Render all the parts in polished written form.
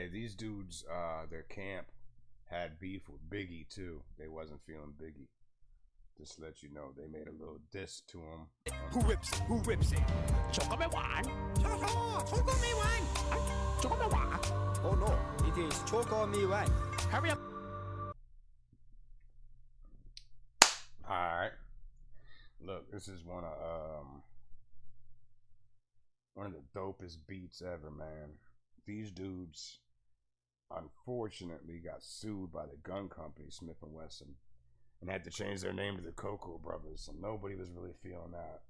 Hey, these dudes, their camp had beef with Biggie too. They wasn't feeling Biggie. Just to let you know, they made a little diss to him. Who rips it? Cho-Kahn. Oh no, it is Cho-Kahn. Hurry up. Alright. Look, this is one of the dopest beats ever, man. These dudes unfortunately got sued by the gun company Smif-N-Wessun and had to change their name to the Cocoa Brothers, and nobody was really feeling that,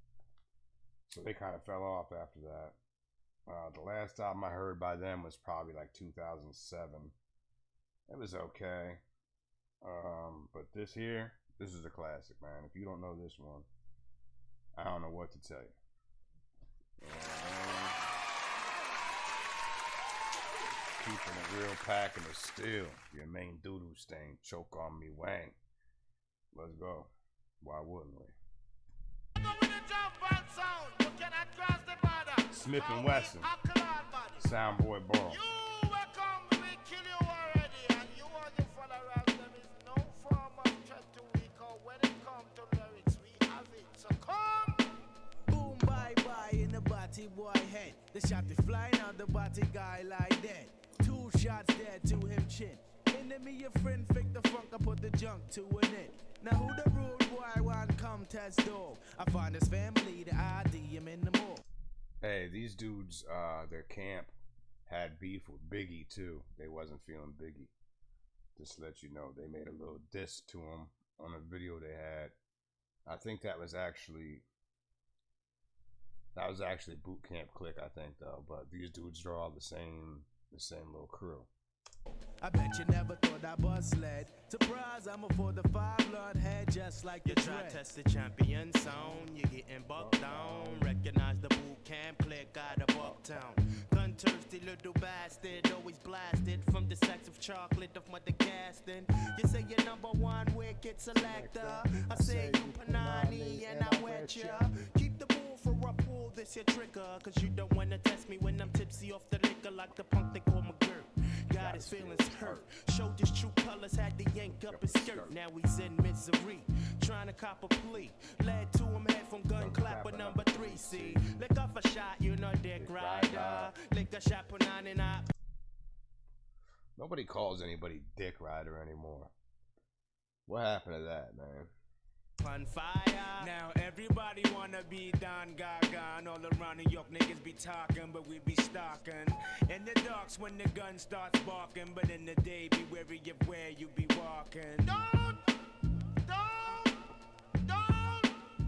so they kind of fell off after that. The last album I heard by them was probably like 2007. It was okay, but this is a classic, man. If you don't know this one, I don't know what to tell you. Keeping it real, packing it still. Your main doo-doo stain, choke on me, wang. Let's go. Why wouldn't we? Smif-N-Wessun, Soundboy Borough. Boy head, the shot is flying out the body guy like that. 2 shots dead to him chin. Enemy your friend, fake the funk, I put the junk to an end. Now who the rude boy want come test dog? I find his family, the ID him in the mall. Hey, these dudes, their camp had beef with Biggie too. They wasn't feeling Biggie. Just to let you know, they made a little diss to him on a video they had. I think that was actually Boot Camp Click, I think, though. But these dudes are all the same little crew. I bet you never thought I was led. Surprise, I'm a 4-5 blood head, just like you try to test the champion zone. You're getting bucked down. Recognize the Boot Camp Click out of Uptown. Gun thirsty little bastard, always blasted from the sacks of chocolate of Mother Gaston. You say you're #1 wicked selector. I say you Panani and I wet ya. Keep the bull for a pull, this your trigger. Cause you don't wanna test me when I'm tipsy off the liquor like the punk they call McGirt. Got his feelings hurt. Showed his true colors, had to yank up his skirt. Now he's in misery, trying to cop a plea. Led to him head from gun clapper #3. See, lick off a shot, you know dick rider. Lick a shot, put on and up. Nobody calls anybody Dick Rider anymore. What happened to that, man? On fire. Now everybody wanna be Don Gaga, and all around New York niggas be talking, but we be stalking. In the darks when the gun starts barking, but in the day be wary of where you be walking. Don't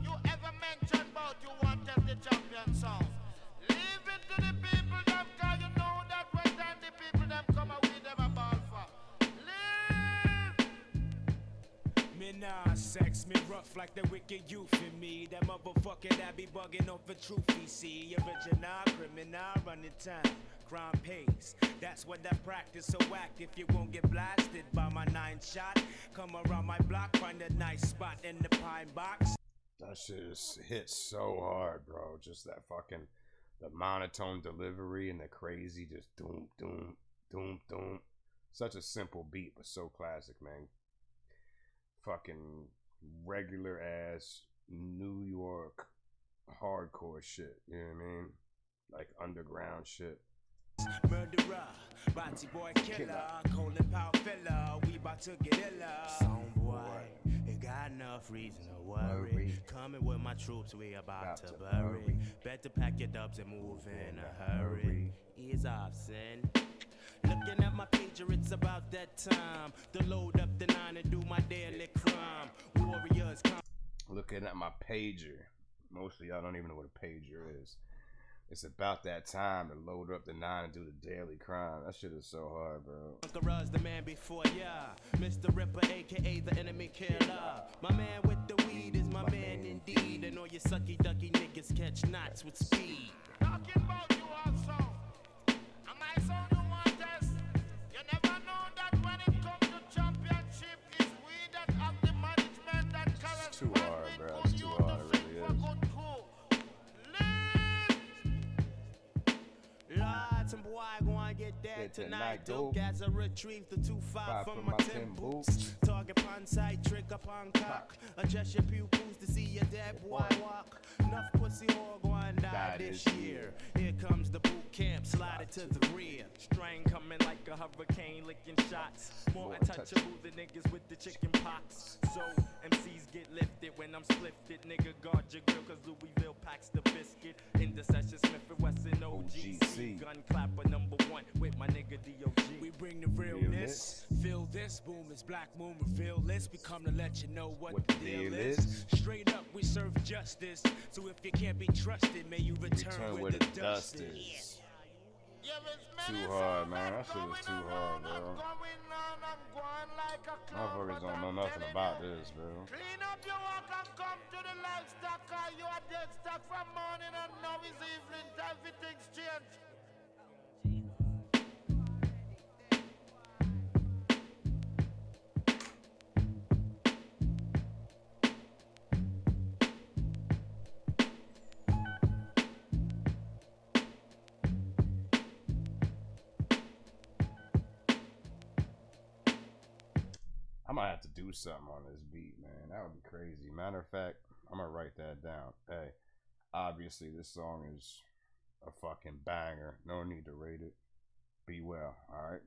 you ever mention about you want to the champion song. Leave it to the people them, cause you know that when time the people them come out with them a ball for. Me nah sex, me rough like the wicked youth in me. That motherfucker that be bugging off the truth, you see. Original criminal running time, crime pays. That's what I practice, so act if you won't get blasted by my 9 shot. Come around my block, find a nice spot in the pine box. That shit is hit so hard, bro. Just that fucking, the monotone delivery and the crazy just doom, doom, doom, doom. Such a simple beat, but so classic, man. Fucking regular ass New York hardcore shit, you know what I mean? Like underground shit. Murderer, body boy killer, Colin Powell filler, we bout to get illa. Song boy, ain't got enough reason to worry. Coming with my troops, we about to bury. Better pack your dubs and move in a hurry. Ease off, sin. Looking at my pager, it's about that time to load up the 9 and do my daily crime. Warriors come. Looking at my pager. Mostly y'all don't even know what a pager is. It's about that time to load up the 9 and do the daily crime. That shit is so hard, bro. Uncle the man before ya, Mr. Ripper, aka the enemy killer. My man with the weed is my man indeed, and all you sucky ducky niggas catch knots with speed. Talking about you also. Am I so you want this? You never know that when it comes to championship, it's we that have the management that corresponds. It's too hard, bro. It's too hard, it really is. Lots and boy gonna get dead tonight. Dope as I retrieve the 2-5 from my 10 boots. Target upon sight, trick upon cock. Adjust your pupils to see your dead boy walk. Enough pussy whore going die this year. Here comes the boot camp, slide it to the rear. Strain coming like a hurricane, licking shots. More untouchable than niggas with the chicken pox. So MCs get lifted when I'm splifted. Nigga, guard your grill, cause Louisville packs the biscuit. In the session, Smif-N-Wessun OGC. Gun clapper #1 with my nigga D.O.G. We bring the realness. Feel this, boom is Black Moon, reveal this. We come to let you know what the deal is. Straight up, we serve justice. So if you can't be trusted, may you return where the dust is. Too hard, man. That shit is too hard, bro. Motherfuckers don't know nothing about this, bro. Clean up your work and come to the livestock, cause you are dead stuck from morning and now is evening. Everything's changed. I might have to do something on this beat, man. That would be crazy. Matter of fact, I'm gonna write that down. Hey, obviously this song is a fucking banger. No need to rate it. Be well, alright?